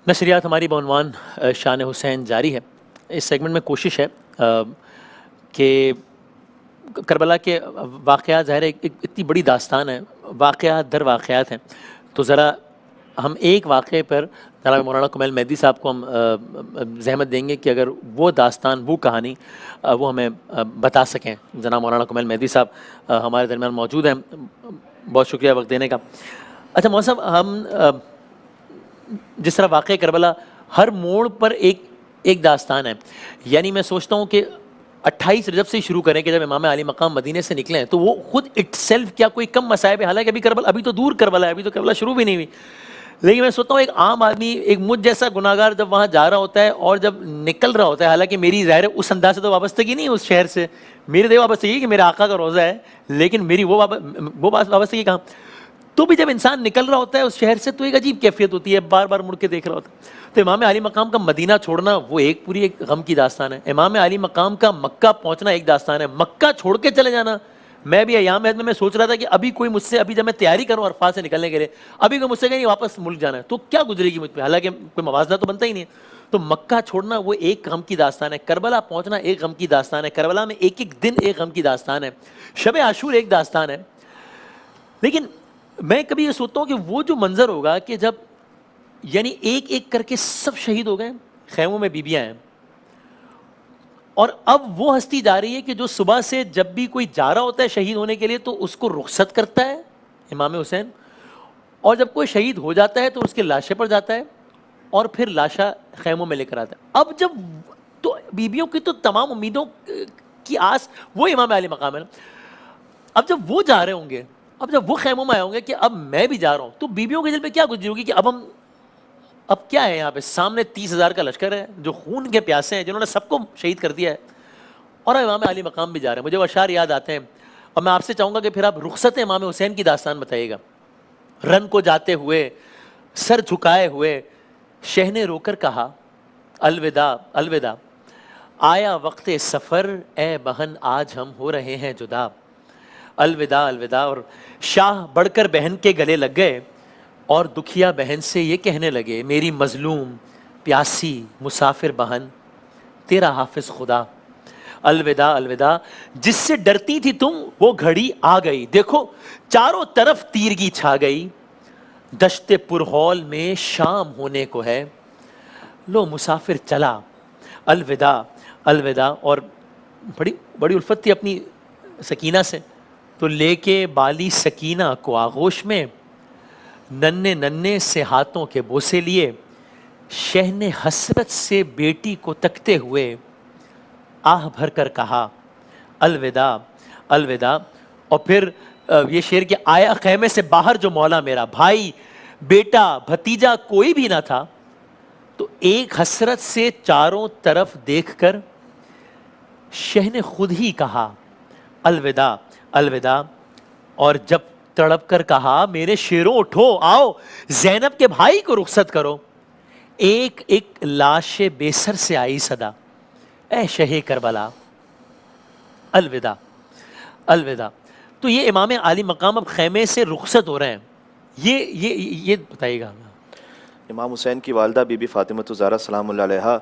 نشریات ہماری بعنوان شان حسین جاری ہے۔ اس سیگمنٹ میں کوشش ہے کہ کربلا کے واقعات ظاہر ہے اتنی بڑی داستان ہے، واقعات در واقعات ہیں، تو ذرا ہم ایک واقعے پر جناب مولانا کمیل مہدی صاحب کو ہم زحمت دیں گے کہ اگر وہ داستان، وہ کہانی وہ ہمیں بتا سکیں۔ جناب مولانا کمیل مہدی صاحب ہمارے درمیان موجود ہیں، بہت شکریہ وقت دینے کا۔ اچھا مولانا صاحب، ہم جس طرح واقعہ کربلا ہر موڑ پر ایک داستان ہے، یعنی میں سوچتا ہوں کہ 28 رجب سے شروع کریں کہ جب امام علی مقام مدینے سے نکلے ہیں تو وہ خود اٹ سیلف کیا کوئی کم مصائب ہے، حالانکہ ابھی تو دور کربلا ہے، ابھی تو کربلا شروع بھی نہیں ہوئی، لیکن میں سوچتا ہوں ایک عام آدمی، ایک مجھ جیسا گناہ گار جب وہاں جا رہا ہوتا ہے اور جب نکل رہا ہوتا ہے، حالانکہ میری ظاہر اس انداز سے تو وابستگی نہیں ہے اس شہر سے، میری تو وابستگی کہ میرے آقا کا روزہ ہے، لیکن میری وہ وابستگی کہاں؟ تو بھی جب انسان نکل رہا ہوتا ہے اس شہر سے تو ایک عجیب کیفیت ہوتی ہے، بار بار مڑ کے دیکھ رہا ہوتا ہے۔ تو امام علی مقام کا مدینہ چھوڑنا وہ پوری ایک غم کی داستان ہے، امام علی مقام کا مکہ پہنچنا ایک داستان ہے، مکہ چھوڑ کے چلے جانا۔ میں بھی ایام عہد میں سوچ رہا تھا کہ ابھی کوئی مجھ سے، ابھی جب میں تیاری کروں عرفات سے نکلنے کے لیے، ابھی کوئی مجھ سے کہیں واپس ملک جانا ہے تو کیا گزرے گی مجھ پہ، حالانکہ کوئی موازنہ تو بنتا ہی نہیں ہے۔ تو مکہ چھوڑنا وہ ایک غم کی داستان ہے، کربلا پہنچنا ایک غم کی داستان ہے، کربلا میں ایک ایک دن ایک غم کی داستان ہے، شب عاشور ایک داستان ہے۔ لیکن میں کبھی یہ سوچتا ہوں کہ وہ جو منظر ہوگا کہ جب یعنی ایک ایک کر کے سب شہید ہو گئے، خیموں میں بیبیاں ہیں، اور اب وہ ہستی جا رہی ہے کہ جو صبح سے جب بھی کوئی جا رہا ہوتا ہے شہید ہونے کے لیے تو اس کو رخصت کرتا ہے امام حسین، اور جب کوئی شہید ہو جاتا ہے تو اس کے لاشے پر جاتا ہے اور پھر لاشا خیموں میں لے کر آتا ہے۔ اب جب تو بیبیوں کی تو تمام امیدوں کی آس وہ امام علی مقام ہے نا، اب جب وہ جا رہے ہوں گے، اب جب وہ خیموں میں آئے ہوں گے کہ اب میں بھی جا رہا ہوں، تو بیبیوں کے دل میں کیا گزری ہوگی کہ اب کیا ہے، یہاں پہ سامنے 30,000 کا لشکر ہے جو خون کے پیاسے ہیں، جنہوں نے سب کو شہید کر دیا ہے، اور امام علی مقام بھی جا رہے ہیں۔ مجھے وہ اشعار یاد آتے ہیں، اور میں آپ سے چاہوں گا کہ پھر آپ رخصت امام حسین کی داستان بتائیے گا۔ رن کو جاتے ہوئے، سر جھکائے ہوئے، شہ نے رو کر کہا الوداع الوداع، آیا وقت سفر اے بہن آج ہم ہو رہے ہیں جدا، الوداع الوداع۔ اور شاہ بڑھ کر بہن کے گلے لگ گئے اور دکھیا بہن سے یہ کہنے لگے، میری مظلوم پیاسی مسافر بہن، تیرا حافظ خدا، الوداع الوداع۔ جس سے ڈرتی تھی تم وہ گھڑی آ گئی، دیکھو چاروں طرف تیرگی چھا گئی، دشت پرہول میں شام ہونے کو ہے، لو مسافر چلا، الوداع الوداع۔ اور بڑی الفت تھی اپنی سکینہ سے، تو لے کے بالی سکینہ کو آغوش میں، ننے ننے سے ہاتھوں کے بوسے لیے، شہ نے حسرت سے بیٹی کو تکتے ہوئے آہ بھر کر کہا الوداع الوداع۔ اور پھر یہ شعر کہ آیا خیمے سے باہر جو مولا میرا، بھائی بیٹا بھتیجا کوئی بھی نہ تھا، تو ایک حسرت سے چاروں طرف دیکھ کر شہ نے خود ہی کہا الوداع الوداع۔ اور جب تڑپ کر کہا میرے شیروں اٹھو آؤ، زینب کے بھائی کو رخصت کرو، ایک ایک لاش بے سر سے آئی صدا، اے شہ کربلا الوداع الوداع۔ تو یہ امام علی مقام اب خیمے سے رخصت ہو رہے ہیں، یہ بتائیے گا۔ امام حسین کی والدہ بی بی فاطمہ الزہرا سلام اللہ علیہا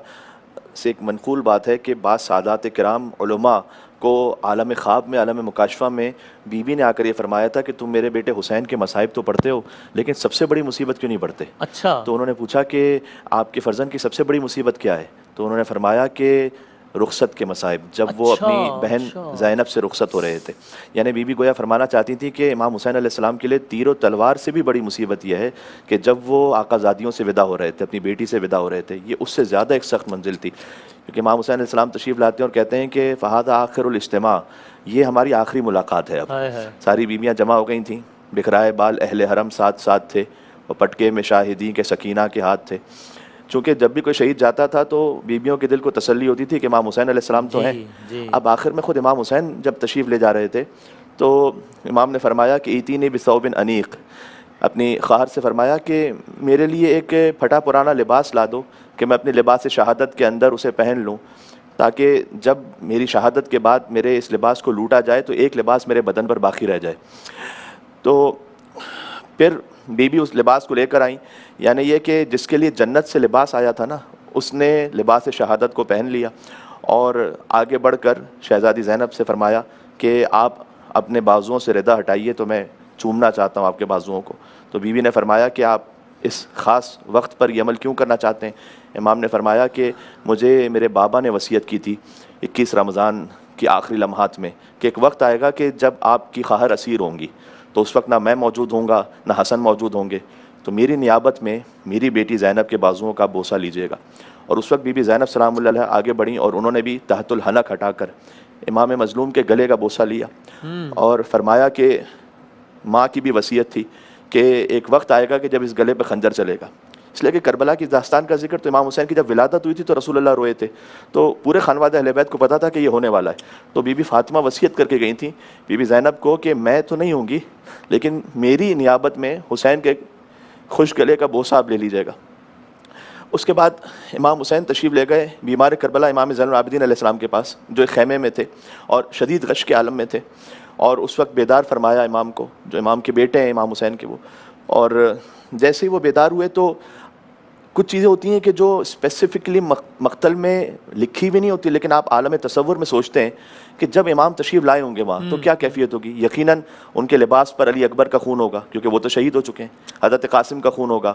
سے ایک منقول بات ہے کہ بعض سادات کرام علماء کو عالم خواب میں، عالم مکاشفہ میں بی بی نے آ کر یہ فرمایا تھا کہ تم میرے بیٹے حسین کے مصائب تو پڑھتے ہو لیکن سب سے بڑی مصیبت کیوں نہیں پڑھتے؟ اچھا، تو انہوں نے پوچھا کہ آپ کے فرزند کی سب سے بڑی مصیبت کیا ہے؟ تو انہوں نے فرمایا کہ رخصت کے مصائب، جب وہ اپنی بہن زینب سے رخصت ہو رہے تھے۔ یعنی بی بی گویا فرمانا چاہتی تھی کہ امام حسین علیہ السلام کے لیے تیر و تلوار سے بھی بڑی مصیبت یہ ہے کہ جب وہ آقا زادیوں سے ودا ہو رہے تھے، اپنی بیٹی سے ودا ہو رہے تھے، یہ اس سے زیادہ ایک سخت منزل تھی، کیونکہ امام حسین علیہ السلام تشریف لاتے ہیں اور کہتے ہیں کہ فہذا آخر الاجتماع، یہ ہماری آخری ملاقات ہے۔ اب ساری بیویاں جمع ہو گئی تھیں، بکھرائے بال اہل حرم ساتھ ساتھ تھے، اور پٹکے میں شاہدین کے سکینہ کے ہاتھ تھے۔ چونکہ جب بھی کوئی شہید جاتا تھا تو بیویوں کے دل کو تسلی ہوتی تھی کہ امام حسین علیہ السلام تو ہیں۔ اب آخر میں خود امام حسین جب تشریف لے جا رہے تھے تو امام نے فرمایا کہ ایتینی بثوب انیق، اپنی خواہر سے فرمایا کہ میرے لیے ایک پھٹا پرانا لباس لا دو کہ میں اپنے لباس شہادت کے اندر اسے پہن لوں، تاکہ جب میری شہادت کے بعد میرے اس لباس کو لوٹا جائے تو ایک لباس میرے بدن پر باقی رہ جائے۔ تو پھر بیوی اس لباس کو لے کر آئیں، یعنی یہ کہ جس کے لیے جنت سے لباس آیا تھا نا، اس نے لباس شہادت کو پہن لیا اور آگے بڑھ کر شہزادی زینب سے فرمایا کہ آپ اپنے بازوؤں سے ردہ ہٹائیے تو میں چومنا چاہتا ہوں آپ کے بازوؤں کو۔ تو بیوی نے فرمایا کہ آپ اس خاص وقت پر یہ عمل کیوں کرنا چاہتے ہیں؟ امام نے فرمایا کہ مجھے میرے بابا نے وصیت کی تھی 21 رمضان کی آخری لمحات میں کہ ایک وقت آئے گا کہ جب آپ کی خواہر اسیر ہوں گی، تو اس وقت نہ میں موجود ہوں گا نہ حسن موجود ہوں گے، تو میری نیابت میں میری بیٹی زینب کے بازوؤں کا بوسہ لیجیے گا۔ اور اس وقت بی بی زینب سلام اللہ علیہ آگے بڑھیں اور انہوں نے بھی تحت الحنک ہٹا کر امام مظلوم کے گلے کا بوسہ لیا اور فرمایا کہ ماں کی بھی وصیت تھی کہ ایک وقت آئے گا کہ جب اس گلے پہ خنجر چلے گا۔ اس لیے کہ کربلا کی داستان کا ذکر تو امام حسین کی جب ولادت ہوئی تھی تو رسول اللہ روئے تھے، تو پورے خانوادہ اہل بیت کو پتا تھا کہ یہ ہونے والا ہے، تو بی بی فاطمہ وصیت کر کے گئی تھیں بی بی زینب کو کہ میں تو نہیں ہوں گی لیکن میری نیابت میں حسین کے خوش گلے کا بوسہ آپ لے لیجیے گا۔ اس کے بعد امام حسین تشریف لے گئے بیمار کربلا امام زین العابدین علیہ السلام کے پاس، جو ایک خیمے میں تھے اور شدید غش کے عالم میں تھے، اور اس وقت بیدار فرمایا امام کو، جو امام کے بیٹے ہیں امام حسین کے وہ، اور جیسے ہی وہ بیدار ہوئے تو کچھ چیزیں ہوتی ہیں کہ جو اسپیسیفکلی مقتل میں لکھی بھی نہیں ہوتی، لیکن آپ عالم تصور میں سوچتے ہیں کہ جب امام تشریف لائے ہوں گے وہاں تو کیا کیفیت ہوگی۔ یقیناً ان کے لباس پر علی اکبر کا خون ہوگا کیونکہ وہ تو شہید ہو چکے ہیں، حضرت قاسم کا خون ہوگا،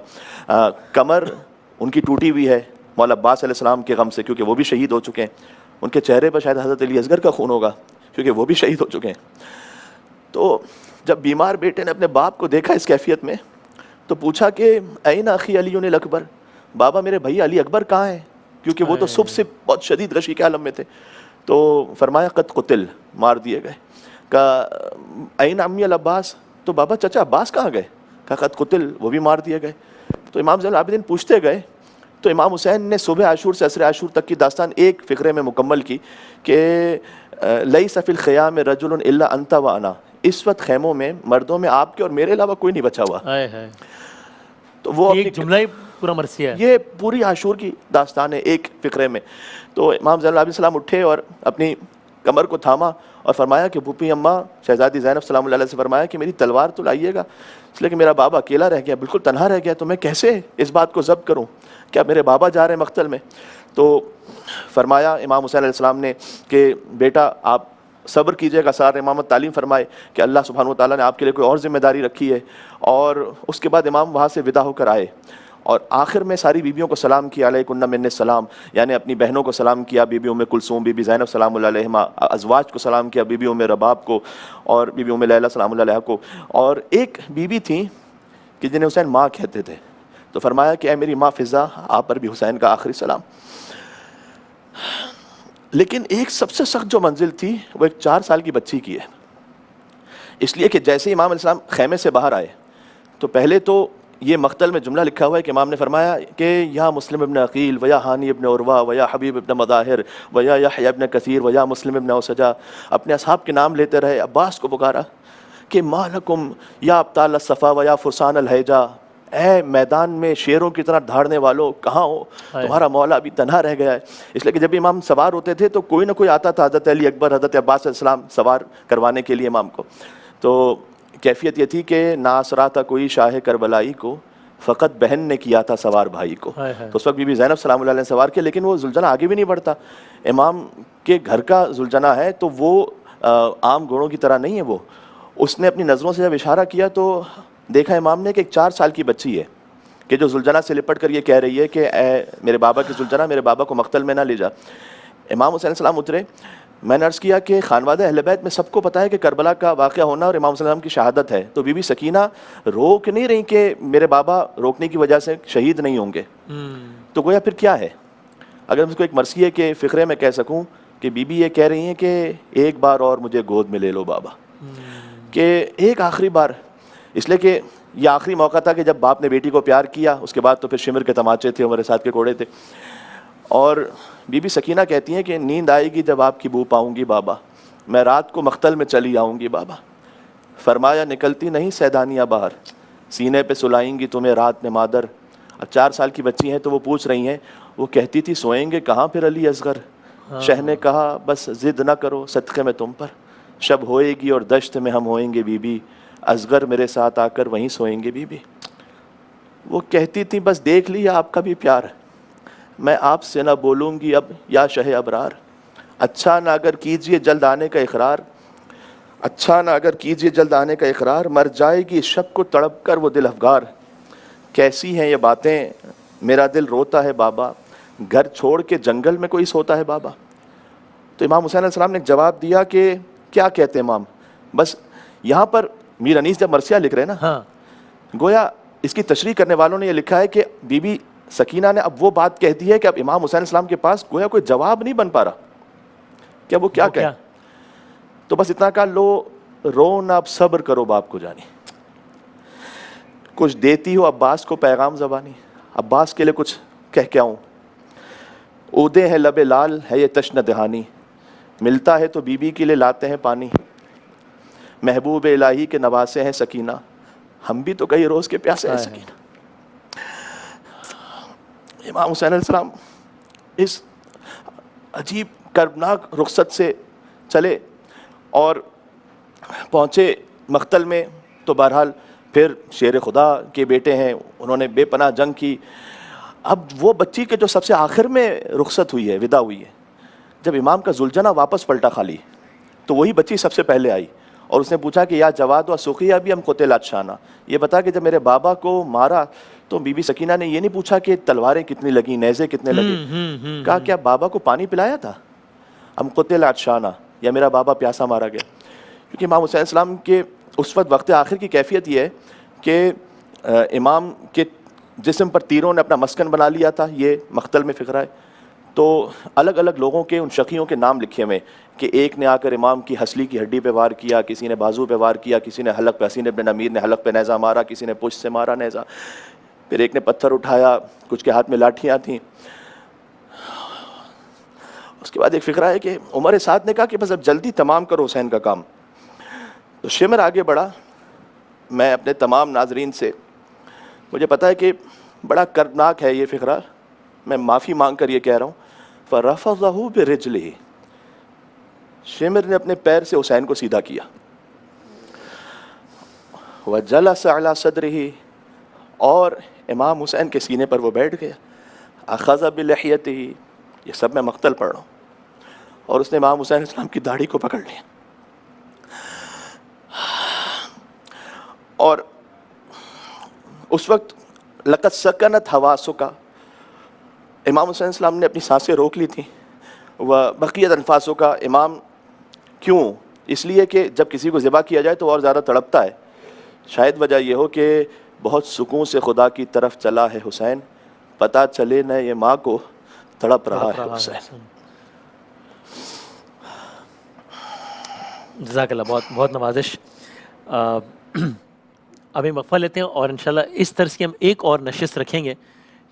کمر ان کی ٹوٹی ہوئی ہے مولا عباس علیہ السلام کے غم سے کیونکہ وہ بھی شہید ہو چکے ہیں، ان کے چہرے پر شاید حضرت علی اصغر کا خون ہوگا کیونکہ وہ بھی شہید ہو چکے ہیں۔ تو جب بیمار بیٹے نے اپنے باپ کو دیکھا اس کیفیت میں تو پوچھا کہ این اخی علی الاکبر، بابا میرے بھائی علی اکبر کہاں ہیں، کیونکہ وہ تو صبح سے بہت شدید غشی کے عالم میں تھے۔ تو فرمایا قد قتل، مار دیے گئے۔ کہا این امی العباس، تو بابا چچا عباس کہاں گئے؟ کہا قد قتل، وہ بھی مار دیے گئے۔ تو امام زین العابدین پوچھتے گئے تو امام حسین نے صبح عاشور سے عصر عاشور تک کی داستان ایک فقرے میں مکمل کی کہ لیس فی الخیام رجل الا انت و انا، اس وقت خیموں میں مردوں میں آپ کے اور میرے علاوہ کوئی نہیں بچا ہوا۔ تو وہ ایک جملہ ہی پورا مرثیہ ہے، یہ پوری عاشور کی داستان ہے ایک فقرے میں۔ تو امام زین العابدین السلام اٹھے اور اپنی کمر کو تھاما اور فرمایا کہ پھوپھی اماں شہزادی زینب سلام اللہ علیہ سے فرمایا کہ میری تلوار تو لائیے گا، اس لیے کہ میرا بابا اکیلا رہ گیا، بالکل تنہا رہ گیا، تو میں کیسے اس بات کو ضبط کروں، کیا میرے بابا جا رہے ہیں مقتل میں؟ تو فرمایا امام حسین علیہ السلام نے کہ بیٹا آپ صبر کیجئے گا، سار امامت تعلیم فرمائے کہ اللہ سبحانہ وتعالیٰ نے آپ کے لیے کوئی اور ذمہ داری رکھی ہے۔ اور اس کے بعد امام وہاں سے ودا ہو کر آئے اور آخر میں ساری بیبیوں کو سلام کیا، علیکن من السلام، یعنی اپنی بہنوں کو سلام کیا، بی بی ام کلثوم، بی بی زینب سلام اللہ علیہما، ازواج کو سلام کیا، بی بی ام رباب کو اور بی بی ام لیلہ سلام اللہ علیہ کو، اور ایک بی بی تھیں کہ جنہیں حسین ماں کہتے تھے، تو فرمایا کہ اے میری ماں فضا، آپ پر بھی حسین کا آخری سلام۔ لیکن ایک سب سے سخت جو منزل تھی وہ ایک 4 سال کی بچی کی ہے، اس لیے کہ جیسے امام علیہ السلام خیمے سے باہر آئے تو پہلے تو یہ مقتل میں جملہ لکھا ہوا ہے کہ امام نے فرمایا کہ یا مسلم ابن عقیل ویا ہانی ابن عروہ ویا حبیب ابن مظاہر ویا یحییٰ ابن کثیر ویا مسلم ابن اوسجا، اپنے اصحاب کے نام لیتے رہے، عباس کو پکارا کہ ما لکم یا ابطال الصفا ویا فرسان الہیجا، اے میدان میں شیروں کی طرح دھاڑنے والوں کہاں ہو، تمہارا مولا ابھی تنہا رہ گیا ہے۔ اس لیے کہ جب امام سوار ہوتے تھے تو کوئی نہ کوئی آتا تھا، حضرت علی اکبر، حضرت عباس علیہ السلام سوار کروانے کے لیے امام کو۔ تو کیفیت یہ تھی کہ نہ آسرا تھا کوئی شاہ کربلائی کو، فقط بہن نے کیا تھا سوار بھائی کو۔ تو اس وقت بی بی زینب سلام اللہ علیہ نے سوار کیا، لیکن وہ ذوالجناح آگے بھی نہیں بڑھتا، امام کے گھر کا ذوالجناح ہے تو وہ عام گھوڑوں کی طرح نہیں ہے، وہ اس نے اپنی نظروں سے جب اشارہ کیا تو دیکھا امام نے کہ ایک 4 سال کی بچی ہے کہ جو ذوالجناح سے لپٹ کر یہ کہہ رہی ہے کہ اے میرے بابا کے ذوالجناح، میرے بابا کو مقتل میں نہ لے جا۔ امام حسین علیہ السلام اترے، میں نے عرض کیا کہ خانوادہ اہل بیت میں سب کو پتہ ہے کہ کربلا کا واقعہ ہونا اور امام صلی اللہ علیہ وسلم کی شہادت ہے، تو بی بی سکینہ روک نہیں رہی کہ میرے بابا روکنے کی وجہ سے شہید نہیں ہوں گے۔ تو گویا پھر کیا ہے، اگر میں اس کو ایک مرثیے کے فقرے میں کہہ سکوں کہ بی بی یہ کہہ رہی ہیں کہ ایک بار اور مجھے گود میں لے لو بابا، کہ ایک آخری بار، اس لیے کہ یہ آخری موقع تھا کہ جب باپ نے بیٹی کو پیار کیا، اس کے بعد تو پھر شمر کے تماچے تھے، عمر سعد کے کوڑے تھے۔ اور بی بی سکینہ کہتی ہیں کہ نیند آئے گی جب آپ کی بو پاؤں گی بابا، میں رات کو مقتل میں چلی آؤں گی بابا۔ فرمایا نکلتی نہیں سیدانیاں باہر، سینے پہ سلائیں گی تمہیں رات میں مادر۔ اب 4 سال کی بچی ہیں تو وہ پوچھ رہی ہیں، وہ کہتی تھی سوئیں گے کہاں پھر علی اصغر، شہ نے کہا بس ضد نہ کرو صدقے میں تم پر، شب ہوئے گی اور دشت میں ہم ہوئیں گے بی بی، اصغر میرے ساتھ آ کر وہیں سوئیں گے بی بی۔ وہ کہتی تھیں بس دیکھ لیا آپ کا بھی پیار، میں آپ سے نہ بولوں گی اب یا شہ ابرار، اچھا نہ اگر کیجئے جلد آنے کا اقرار، اچھا نہ اگر کیجئے جلد آنے کا اقرار، مر جائے گی اس شب کو تڑپ کر وہ دل افگار، کیسی ہیں یہ باتیں میرا دل روتا ہے بابا، گھر چھوڑ کے جنگل میں کوئی سوتا ہے بابا۔ تو امام حسین علیہ السلام نے جواب دیا کہ کیا کہتے ہیں امام، بس یہاں پر میر انیس جب مرثیہ لکھ رہے ہیں نا، ہاں گویا اس کی تشریح کرنے والوں نے یہ لکھا ہے کہ بی بی سکینہ نے اب وہ بات کہہ دی ہے کہ اب امام حسین علیہ السلام کے پاس گویا کوئی جواب نہیں بن پا رہا کہ وہ کیا کہیں، تو بس اتنا کہا لو رو نہ اب صبر کرو باپ کو جانی، کچھ دیتی ہو عباس کو پیغام زبانی، عباس کے لیے کچھ کہہ کے آؤں، اودے ہیں لب لال ہے یہ تشنہ دہانی، ملتا ہے تو بی بی کے لیے لاتے ہیں پانی، محبوب الہی کے نواسے ہیں سکینہ، ہم بھی تو کئی روز کے پیاسے ہیں سکینہ۔ امام حسین علیہ السلام اس عجیب کربناک رخصت سے چلے اور پہنچے مقتل میں، تو بہرحال پھر شیر خدا کے بیٹے ہیں، انہوں نے بے پناہ جنگ کی۔ اب وہ بچی کے جو سب سے آخر میں رخصت ہوئی ہے، ودا ہوئی ہے، جب امام کا ذوالجناح واپس پلٹا خالی، تو وہی بچی سب سے پہلے آئی اور اس نے پوچھا کہ یا جواد و سخیہ بھی ہم قتلت شانہ، یہ بتا کہ جب میرے بابا کو مارا تو بی بی سکینہ نے یہ نہیں پوچھا کہ تلواریں کتنی لگیں، نیزے کتنے لگے، کہا کیا بابا کو پانی پلایا تھا، ہم قتلت شانہ، یا میرا بابا پیاسا مارا گیا۔ کیونکہ امام حسین السلام کے اس وقت آخر کی کیفیت یہ ہے کہ امام کے جسم پر تیروں نے اپنا مسکن بنا لیا تھا، یہ مقتل میں فقرہ ہے، تو الگ الگ لوگوں کے ان شقیوں کے نام لکھے ہوئے کہ ایک نے آ کر امام کی ہسلی کی ہڈی پہ وار کیا، کسی نے بازو پہ وار کیا، کسی نے حلق پہ، حسین ابن نمیر نے حلق پہ نیزہ مارا، کسی نے پشت سے مارا نیزہ، پھر ایک نے پتھر اٹھایا، کچھ کے ہاتھ میں لاٹھیاں تھیں۔ اس کے بعد ایک فقرہ ہے کہ عمر سعد نے کہا کہ بس اب جلدی تمام کرو حسین کا کام، تو شمر آگے بڑھا۔ میں اپنے تمام ناظرین سے، مجھے پتا ہے کہ بڑا کردناک ہے یہ فقرہ، میں معافی مانگ کر یہ کہہ رہا ہوں، فَرَفَضَهُ بِرِجْلِهِ، شمر نے اپنے پیر سے حسین کو سیدھا کیا، وَجَلَسَ عَلَى صَدْرِهِ، اور امام حسین کے سینے پر وہ بیٹھ گیا، أَخَذَ بِلِحْيَتِهِ، یہ سب میں مقتل پڑھ رہا ہوں، اور اس نے امام حسین السلام کی داڑھی کو پکڑ لیا، اور اس وقت لقد سکنت حواسک، امام حسین السلام نے اپنی سانسیں روک لی تھیں، وبقیت انفاسک، امام کیوں؟ اس لیے کہ جب کسی کو ذبح کیا جائے تو اور زیادہ تڑپتا ہے، شاید وجہ یہ ہو کہ بہت سکون سے خدا کی طرف چلا ہے حسین، پتہ چلے نہ یہ ماں کو تڑپ رہا ہے حسین۔ جزاک اللہ، بہت بہت نوازش۔ ابھی وقفہ لیتے ہیں اور انشاءاللہ اس طرز کی ہم ایک اور نشست رکھیں گے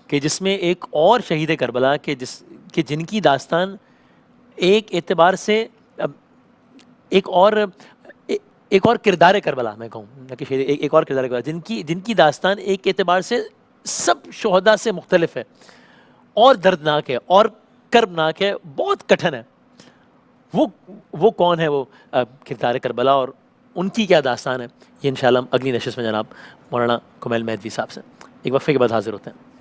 کہ جس میں ایک اور شہید کربلا کہ جن کی داستان ایک اعتبار سے ایک اور کردار کربلا، میں کہوں نہ کہ شہید، ایک اور کردار کربلا، جن کی داستان ایک اعتبار سے سب شہداء سے مختلف ہے اور دردناک ہے اور کربناک ہے، بہت کٹھن ہے۔ وہ کون ہے وہ کردار کربلا اور ان کی کیا داستان ہے، یہ انشاءاللہ ہم اگلی نشست میں جناب مولانا کمیل مہدوی صاحب سے ایک وقفے کے بعد حاضر ہوتے ہیں۔